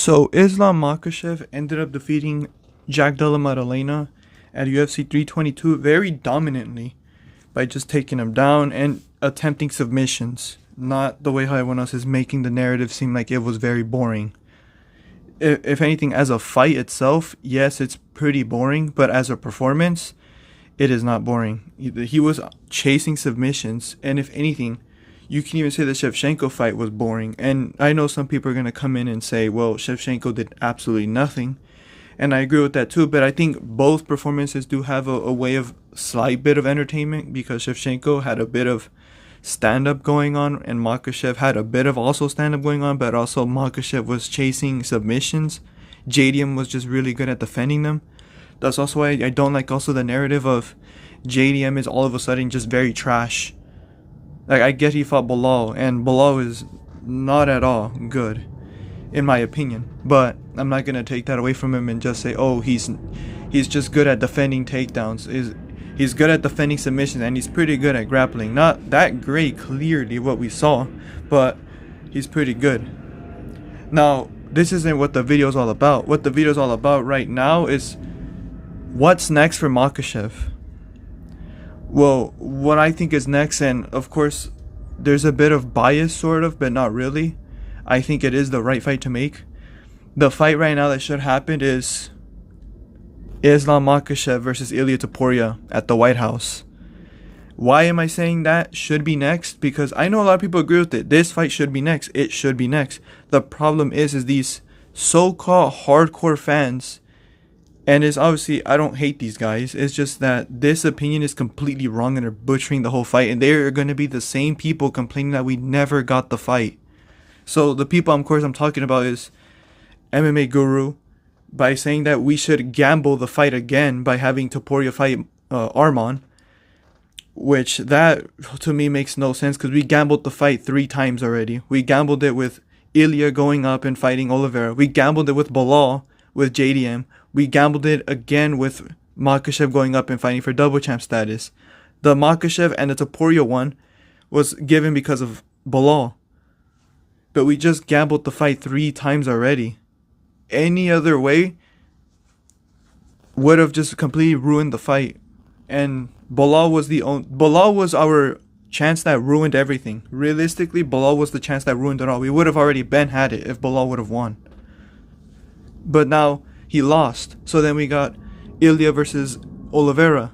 So Islam Makhachev ended up defeating Jack Della Maddalena at UFC 322 very dominantly by just taking him down and attempting submissions. Not the way how everyone else is making the narrative seem like it was very boring. If anything, as a fight itself, yes, it's pretty boring, but as a performance, it is not boring. He was chasing submissions, and if anything, you can even say the Shevchenko fight was boring. And I know some people are going to come in and say, well, Shevchenko did absolutely nothing. And I agree with that too, but I think both performances do have a way of slight bit of entertainment, because Shevchenko had a bit of stand-up going on and Makhachev had a bit of also stand-up going on, but also Makhachev was chasing submissions. JDM was just really good at defending them. That's also why I don't like also the narrative of JDM is all of a sudden just very trash. Like, I get he fought Bilal, and Bilal is not at all good, in my opinion. But I'm not going to take that away from him and just say, oh, he's just good at defending takedowns. He's good at defending submissions, and he's pretty good at grappling. Not that great, clearly, what we saw, but he's pretty good. Now, this isn't what the video is all about. What the video is all about right now is what's next for Makhachev. Well, what I think is next, and of course, there's a bit of bias, sort of, but not really. I think it is the right fight to make. The fight right now that should happen is Islam Makhachev versus Ilia Topuria at the White House. Why am I saying that should be next? Because I know a lot of people agree with it. This fight should be next. It should be next. The problem is these so-called hardcore fans, and it's obviously, I don't hate these guys. It's just that this opinion is completely wrong and they're butchering the whole fight. And they're going to be the same people complaining that we never got the fight. So the people, of course, I'm talking about is MMA Guru, by saying that we should gamble the fight again by having Topuria fight Arman. Which that, to me, makes no sense, because we gambled the fight 3 times already. We gambled it with Ilia going up and fighting Oliveira. We gambled it with Bilal, with JDM. We gambled it again with Makhachev going up and fighting for double champ status. The Makhachev and the Topuria one was given because of Bilal. But we just gambled the fight 3 times already. Any other way would have just completely ruined the fight. And Bilal was our chance that ruined everything. Realistically, Bilal was the chance that ruined it all. We would have already had it if Bilal would have won. But now he lost. So then we got Ilia versus Oliveira.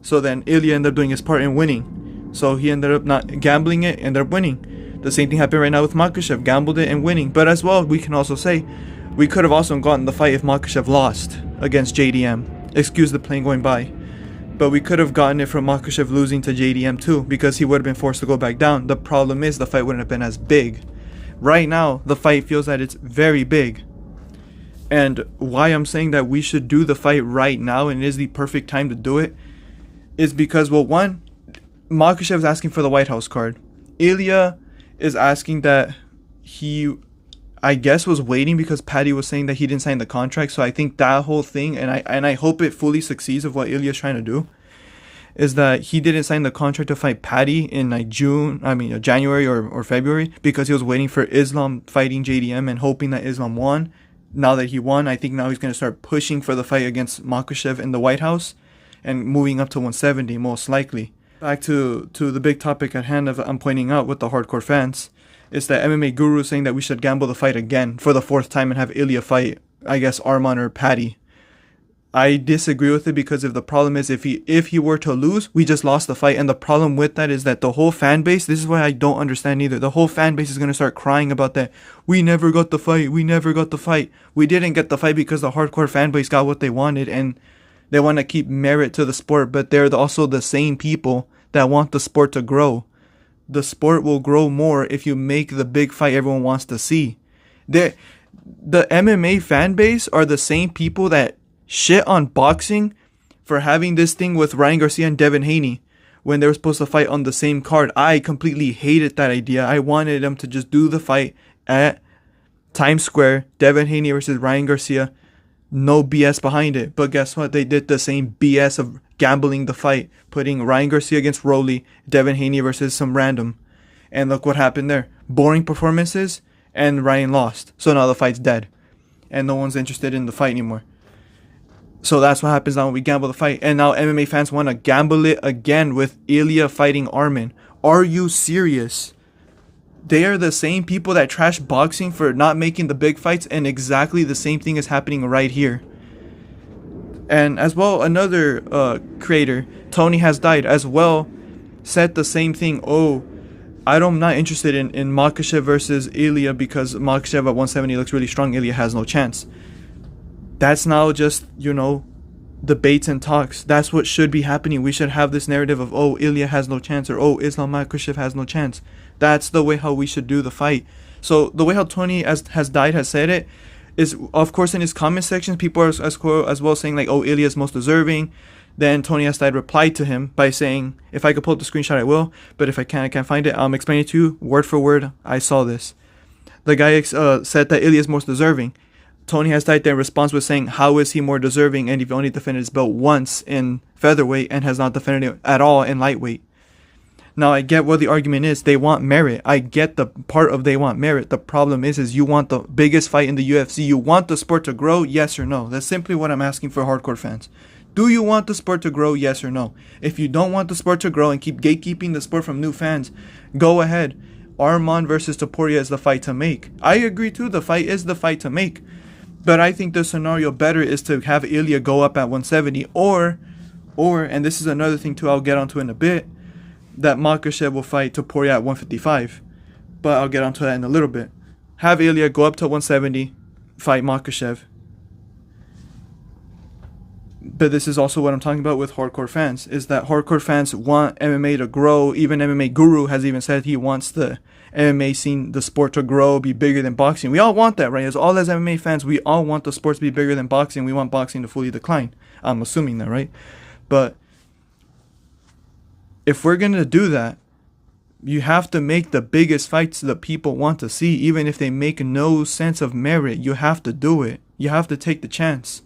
So then Ilia ended up doing his part in winning. So he ended up not gambling it, ended up winning. The same thing happened right now with Makhachev. Gambled it and winning. But as well, we can also say we could have also gotten the fight if Makhachev lost against JDM. Excuse the plane going by. But we could have gotten it from Makhachev losing to JDM too, because he would have been forced to go back down. The problem is the fight wouldn't have been as big. Right now, the fight feels that it's very big. And why I'm saying that we should do the fight right now and it is the perfect time to do it is because, well, one, Makhachev is asking for the White House card. Ilia is asking that he, I guess, was waiting because Paddy was saying that he didn't sign the contract. So I think that whole thing, and I hope it fully succeeds of what Ilia is trying to do, is that he didn't sign the contract to fight Paddy in like January or February, because he was waiting for Islam fighting JDM and hoping that Islam won. Now that he won, I think now he's going to start pushing for the fight against Makhachev in the White House and moving up to 170 most likely. Back to the big topic at hand of I'm pointing out with the hardcore fans. It's that MMA Guru saying that we should gamble the fight again for the 4th time and have Ilia fight, I guess, Arman or Paddy. I disagree with it, because if the problem is if he were to lose, we just lost the fight. And the problem with that is that the whole fan base, this is what I don't understand either. The whole fan base is going to start crying about that. We never got the fight. We never got the fight. We didn't get the fight because the hardcore fan base got what they wanted and they want to keep merit to the sport. But they're also the same people that want the sport to grow. The sport will grow more if you make the big fight everyone wants to see. The MMA fan base are the same people that shit on boxing for having this thing with Ryan Garcia and Devin Haney when they were supposed to fight on the same card. I completely hated that idea. I wanted them to just do the fight at Times Square, Devin Haney versus Ryan Garcia. No BS behind it. But guess what? They did the same BS of gambling the fight, putting Ryan Garcia against Rolly, Devin Haney versus some random. And look what happened there. Boring performances, and Ryan lost. So now the fight's dead. and no one's interested in the fight anymore. So that's what happens now when we gamble the fight. And now MMA fans want to gamble it again with Ilia fighting Arman. Are you serious? They are the same people that trash boxing for not making the big fights, and exactly the same thing is happening right here. And as well, another creator, Tony Has Died, as well, said the same thing. Oh, I'm not interested in Makhachev versus Ilia because Makhachev at 170 looks really strong. Ilia has no chance. That's now just, debates and talks. That's what should be happening. We should have this narrative of, oh, Ilia has no chance, or oh, Islam Makhachev has no chance. That's the way how we should do the fight. So the way how Tony has died has said it is, of course, in his comment sections, people are as well saying like, oh, Ilia is most deserving. Then Tony Has Died replied to him by saying, if I could pull up the screenshot, I will. But if I can't find it, I'm explaining it to you word for word. I saw this. The guy said that Ilia is most deserving. Tony Has Died then responds with saying, how is he more deserving? And he only defended his belt once in featherweight and has not defended it at all in lightweight. Now, I get what the argument is. They want merit. I get the part of they want merit. The problem is you want the biggest fight in the UFC. You want the sport to grow, yes or no? That's simply what I'm asking for hardcore fans. Do you want the sport to grow, yes or no? If you don't want the sport to grow and keep gatekeeping the sport from new fans, go ahead. Arman versus Topuria is the fight to make. I agree too, the fight is the fight to make. But I think the scenario better is to have Ilia go up at 170 or, and this is another thing too I'll get onto in a bit, that Makhachev will fight Topuria at 155. But I'll get onto that in a little bit. Have Ilia go up to 170, fight Makhachev. But this is also what I'm talking about with hardcore fans, is that hardcore fans want MMA to grow. Even MMA Guru has even said he wants the MMA scene, the sport to grow, be bigger than boxing. We all want that, right? As MMA fans, we all want the sport to be bigger than boxing. We want boxing to fully decline. I'm assuming that, right? But if we're going to do that, you have to make the biggest fights that people want to see, even if they make no sense of merit. You have to do it. You have to take the chance.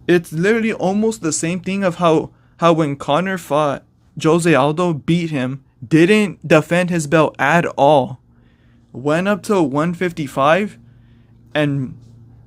It's literally almost the same thing of how when Conor fought Jose Aldo, beat him, didn't defend his belt at all, went up to 155 and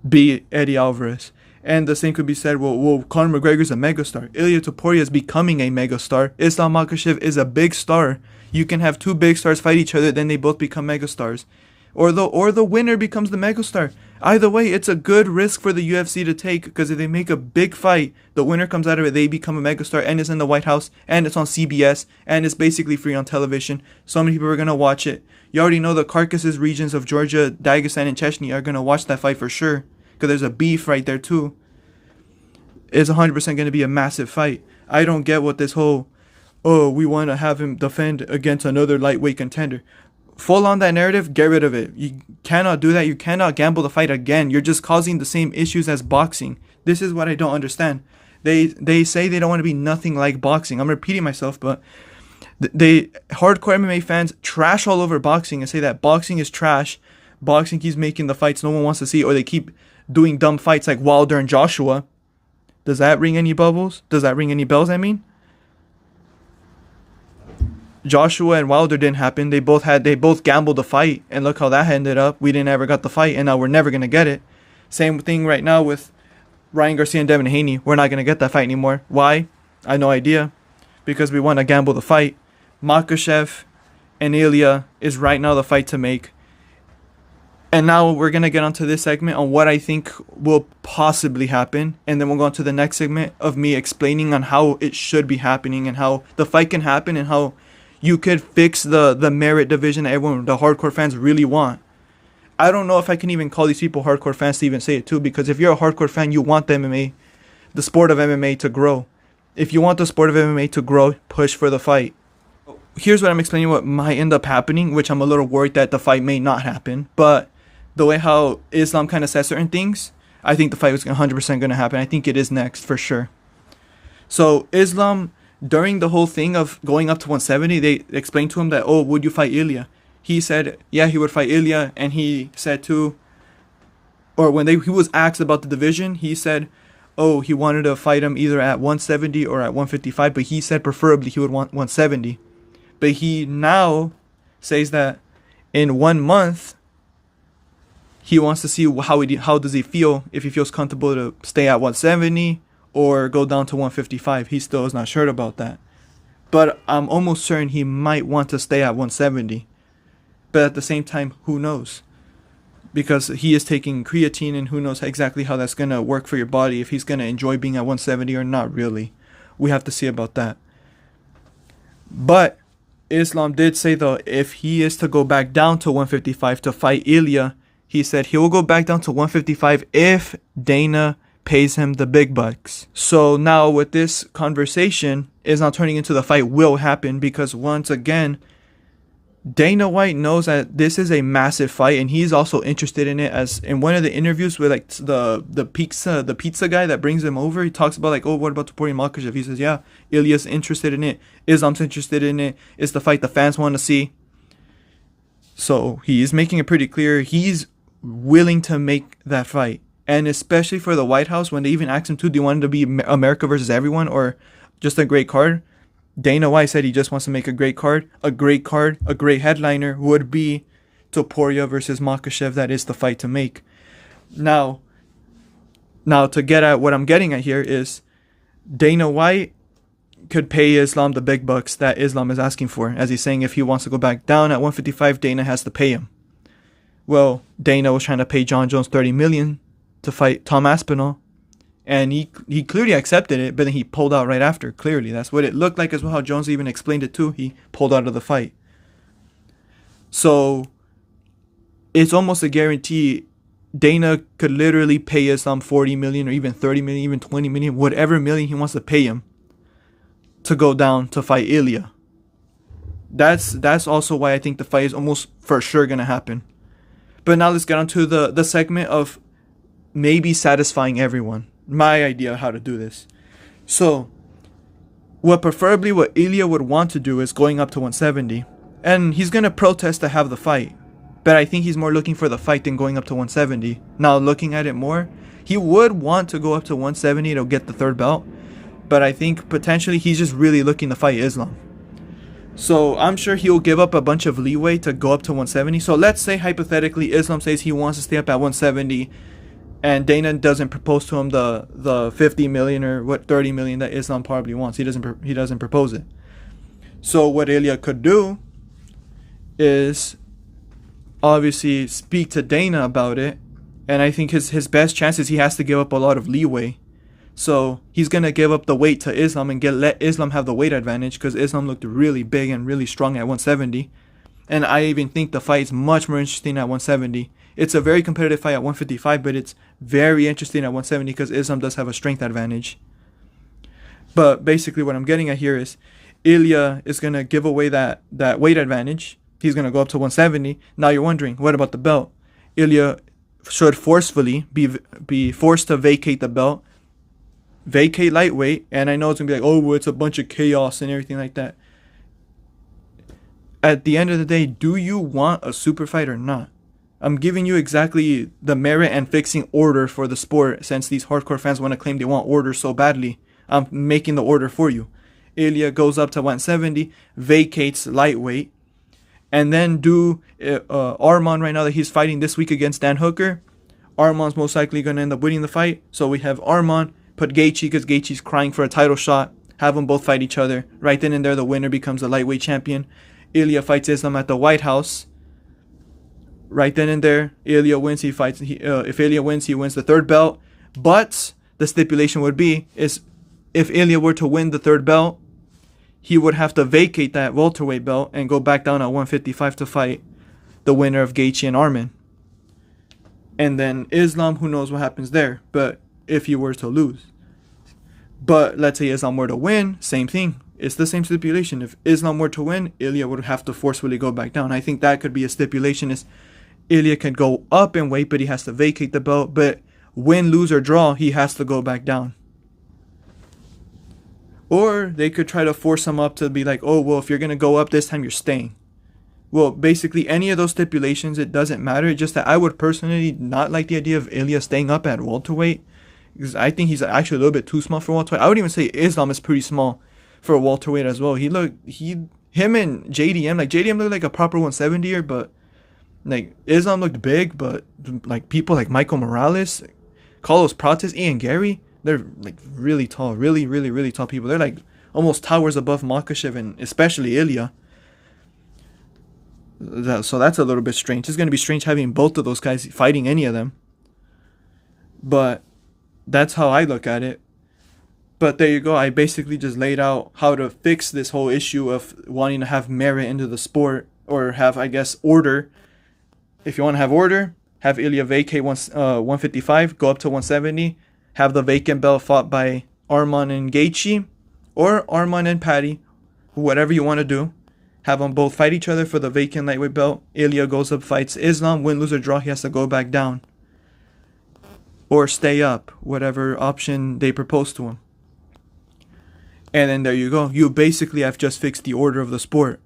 beat Eddie Alvarez. And the same could be said, well, Conor McGregor's a megastar. Ilia Topuria is becoming a megastar. Islam Makhachev is a big star. You can have two big stars fight each other, then they both become megastars. Or the winner becomes the megastar. Either way, it's a good risk for the UFC to take, because if they make a big fight, the winner comes out of it, they become a megastar, and it's in the White House, and it's on CBS, and it's basically free on television. So many people are going to watch it. You already know the Caucasus regions of Georgia, Dagestan, and Chechnya are going to watch that fight for sure, because there's a beef right there too. It's 100% going to be a massive fight. I don't get what this whole, oh, we want to have him defend against another lightweight contender. Full on that narrative, get rid of it. You cannot do that. You cannot gamble the fight again. You're just causing the same issues as boxing. This is what I don't understand. They say they don't want to be nothing like boxing. I'm repeating myself, but they hardcore MMA fans trash all over boxing and say that boxing is trash. Boxing keeps making the fights no one wants to see, or they keep doing dumb fights like Wilder and Joshua. Does that ring any bubbles? Does that ring any bells, I mean? Joshua and Wilder didn't happen. They both gambled the fight, and look how that ended up. We didn't ever got the fight, and now we're never gonna get it. Same thing right now with Ryan Garcia and Devin Haney. We're not gonna get that fight anymore. Why? I have no idea. Because we want to gamble the fight. Makhachev and Ilia is right now the fight to make. And now we're gonna get onto this segment on what I think will possibly happen, and then we'll go on to the next segment of me explaining on how it should be happening and how the fight can happen and how you could fix the merit division that everyone, the hardcore fans, really want. I don't know if I can even call these people hardcore fans to even say it too, because if you're a hardcore fan, you want the sport of MMA to grow. If you want the sport of MMA to grow, push for the fight. Here's what I'm explaining what might end up happening, which I'm a little worried that the fight may not happen. But the way how Islam kind of says certain things, I think the fight was 100% going to happen. I think it is next for sure. So Islam, during the whole thing of going up to 170, they explained to him that, oh, would you fight Ilia? He said, yeah, he would fight Ilia. And he said too, or when he was asked about the division, he said, oh, he wanted to fight him either at 170 or at 155, but he said preferably he would want 170. But he now says that in 1 month, he wants to see how does he feel, if he feels comfortable to stay at 170 or go down to 155. He still is not sure about that. But I'm almost certain he might want to stay at 170. But at the same time, who knows? Because he is taking creatine, and who knows exactly how that's going to work for your body, if he's going to enjoy being at 170 or not really. We have to see about that. But Islam did say, though, if he is to go back down to 155 to fight Ilia, he said he will go back down to 155 if Dana pays him the big bucks. So now with this conversation, is now turning into the fight will happen, because once again, Dana White knows that this is a massive fight, and he's also interested in it. As in one of the interviews with like the pizza guy that brings him over, he talks about like, oh, what about Topuria and Makhachev? He says, yeah, Ilia's interested in it, Islam's interested in it. It's the fight the fans want to see. So he is making it pretty clear he's willing to make that fight. And especially for the White House, when they even asked him to, do you want it to be America versus everyone or just a great card? Dana White said he just wants to make a great card. A great headliner would be Topuria versus Makhachev. That is the fight to make. Now to get at what I'm getting at here is Dana White could pay Islam the big bucks that Islam is asking for. As he's saying, if he wants to go back down at 155, Dana has to pay him. Well, Dana was trying to pay John Jones $30 million to fight Tom Aspinall, and he clearly accepted it, but then he pulled out right after. Clearly, that's what it looked like as well, how Jones even explained it too. He pulled out of the fight. So it's almost a guarantee Dana could literally pay Islam $40 million or even $30 million, even $20 million, whatever million he wants to pay him to go down to fight Ilia. That's also why I think the fight is almost for sure going to happen. But now let's get on to the segment of maybe satisfying everyone. My idea of how to do this. So, what Ilia would want to do is going up to 170. And he's going to protest to have the fight. But I think he's more looking for the fight than going up to 170. Now, looking at it more, he would want to go up to 170 to get the third belt. But I think potentially he's just really looking to fight Islam. So I'm sure he'll give up a bunch of leeway to go up to 170. So let's say hypothetically Islam says he wants to stay up at 170 and Dana doesn't propose to him the 50 million or 30 million that Islam probably wants. He doesn't propose it. So what Ilia could do is obviously speak to Dana about it, and I think his best chance is he has to give up a lot of leeway. So he's going to give up the weight to Islam and let Islam have the weight advantage, because Islam looked really big and really strong at 170. And I even think the fight is much more interesting at 170. It's a very competitive fight at 155, but it's very interesting at 170 because Islam does have a strength advantage. But basically what I'm getting at here is Ilia is going to give away that weight advantage. He's going to go up to 170. Now you're wondering, what about the belt? Ilia should forcefully be forced to vacate the belt. Vacate lightweight, and I know it's gonna be like, oh, it's a bunch of chaos and everything like that. At the end of the day, do you want a super fight or not? I'm giving you exactly the merit and fixing order for the sport, since these hardcore fans want to claim they want order so badly. I'm making the order for you. Ilia goes up to 170, vacates lightweight, and then do Arman right now that he's fighting this week against Dan Hooker. Arman's most likely gonna end up winning the fight, so we have Arman. Put Gaethje, because Gaethje's crying for a title shot. Have them both fight each other. Right then and there, the winner becomes the lightweight champion. Ilia fights Islam at the White House. Right then and there, Ilia wins. If Ilia wins, he wins the third belt. But the stipulation would be is if Ilia were to win the third belt, he would have to vacate that welterweight belt and go back down at 155 to fight the winner of Gaethje and Arman. And then Islam, who knows what happens there, but if he were to lose. But let's say Islam were to win, same thing. It's the same stipulation. If Islam were to win, Ilia would have to forcefully go back down. I think that could be a stipulation, is Ilia can go up in weight, but he has to vacate the belt. But win, lose, or draw, he has to go back down. Or they could try to force him up to be like, oh, well, if you're going to go up this time, you're staying. Well, basically, any of those stipulations, it doesn't matter. It's just that I would personally not like the idea of Ilia staying up at welterweight, because I think he's actually a little bit too small for welterweight. I would even say Islam is pretty small for a welterweight as well. Him and JDM looked like a proper 170er, but Like, Islam looked big, but like people like Michael Morales, Carlos Prates, Ian Gary, they're like really tall, really tall people. They're like almost towers above Makhachev and especially Ilia. So that's a little bit strange. It's going to be strange having both of those guys fighting any of them. But that's how I look at it. But there you go. I basically just laid out how to fix this whole issue of wanting to have merit into the sport, or have, I guess, order. If you want to have order, have Ilia vacate 155, go up to 170, have the vacant belt fought by Arman and Gaethje, or Arman and Patty, whatever you want to do. Have them both fight each other for the vacant lightweight belt. Ilia goes up, fights Islam, win, lose, or draw. He has to go back down. Or stay up, whatever option they propose to him. And then there you go. You basically have just fixed the order of the sport.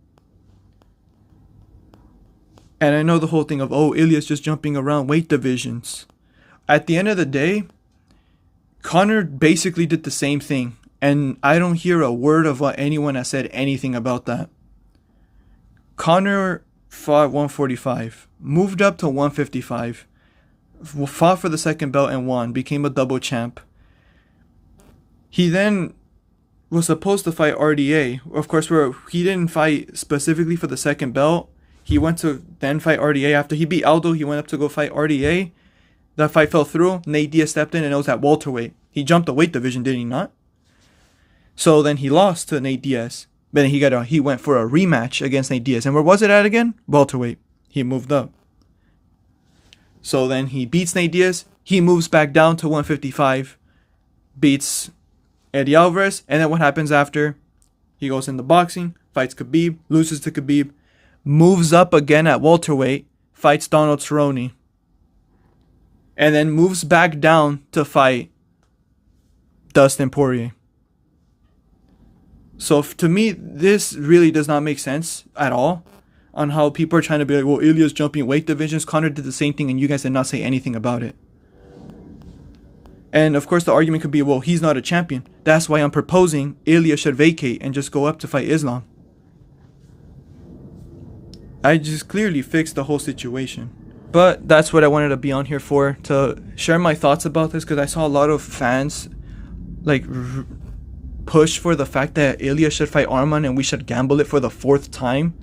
And I know the whole thing of, oh, Ilia's just jumping around weight divisions. At the end of the day, Conor basically did the same thing. And I don't hear a word of what anyone has said anything about that. Conor fought 145, moved up to 155, fought for the second belt and won, became a double champ. He then was supposed to fight RDA. Of course, where he didn't fight specifically for the second belt. He went to then fight RDA. After he beat Aldo, he went up to go fight RDA. That fight fell through. Nate Diaz stepped in and it was at welterweight. He jumped the weight division, did he not? So then he lost to Nate Diaz. But then he went for a rematch against Nate Diaz. And where was it at again? Welterweight. He moved up. So then he beats Nate Diaz. He moves back down to 155. Beats Eddie Alvarez. And then what happens after? He goes into boxing. Fights Khabib. Loses to Khabib. Moves up again at welterweight. Fights Donald Cerrone. And then moves back down to fight Dustin Poirier. So to me, this really does not make sense at all on how people are trying to be like, well, Ilia's jumping weight divisions. Conor did the same thing and you guys did not say anything about it. And of course, the argument could be, well, he's not a champion. That's why I'm proposing Ilia should vacate and just go up to fight Islam. I just clearly fixed the whole situation. But that's what I wanted to be on here for, to share my thoughts about this, because I saw a lot of fans like push for the fact that Ilia should fight Arman and we should gamble it for the 4th time.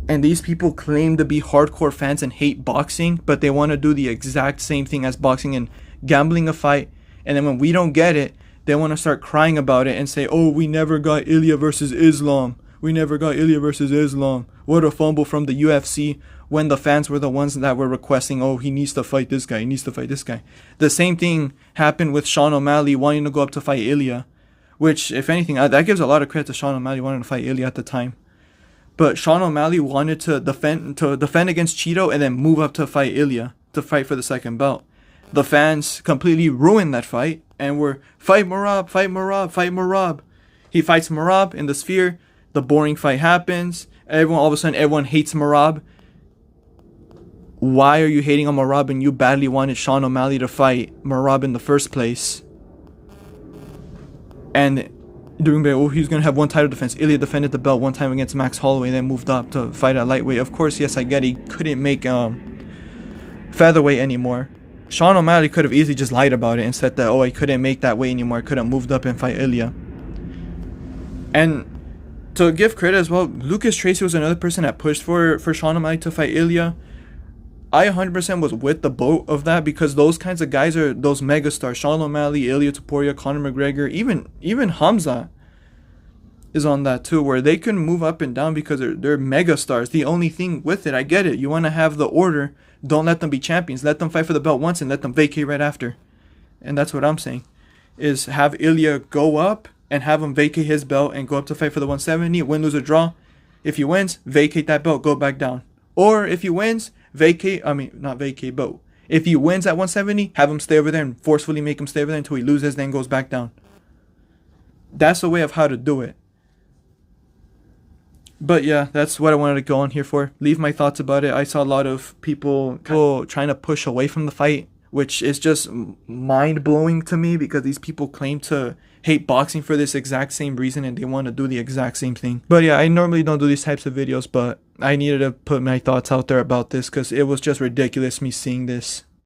And these people claim to be hardcore fans and hate boxing, but they want to do the exact same thing as boxing and gambling a fight. And then when we don't get it, they want to start crying about it and say, oh, we never got Ilia versus Islam. We never got Ilia versus Islam. What a fumble from the UFC, when the fans were the ones that were requesting, oh, he needs to fight this guy. He needs to fight this guy. The same thing happened with Sean O'Malley wanting to go up to fight Ilia, which, if anything, that gives a lot of credit to Sean O'Malley wanting to fight Ilia at the time. But Sean O'Malley wanted to defend against Cheeto and then move up to fight Ilia, to fight for the second belt. The fans completely ruined that fight and were, fight Merab, fight Merab, fight Merab. He fights Merab in the Sphere. The boring fight happens. All of a sudden, everyone hates Merab. Why are you hating on Merab and you badly wanted Sean O'Malley to fight Merab in the first place? And doing, oh, he's going to have one title defense. Ilia defended the belt one time against Max Holloway, then moved up to fight at lightweight. Of course, yes, I get he couldn't make featherweight anymore. Sean O'Malley could have easily just lied about it and said that, oh, I couldn't make that weight anymore. I could have moved up and fight Ilia. And to give credit as well, Lucas Tracy was another person that pushed for Sean O'Malley to fight Ilia. I 100% was with the boat of that, because those kinds of guys are those megastars. Sean O'Malley, Ilia Topuria, Conor McGregor, even Hamza is on that too, where they can move up and down because they're megastars. The only thing with it, I get it, you want to have the order. Don't let them be champions. Let them fight for the belt once and let them vacate right after. And that's what I'm saying, is have Ilia go up and have him vacate his belt and go up to fight for the 170, win, lose, or draw. If he wins, vacate that belt, go back down. Or if he wins, not vacate, but if he wins at 170, have him stay over there and forcefully make him stay over there until he loses, then goes back down. That's a way of how to do it. But yeah, that's what I wanted to go on here for. Leave my thoughts about it. I saw a lot of people trying to push away from the fight, which is just mind-blowing to me, because these people claim to hate boxing for this exact same reason and they want to do the exact same thing. But yeah, I normally don't do these types of videos, but I needed to put my thoughts out there about this because it was just ridiculous me seeing this.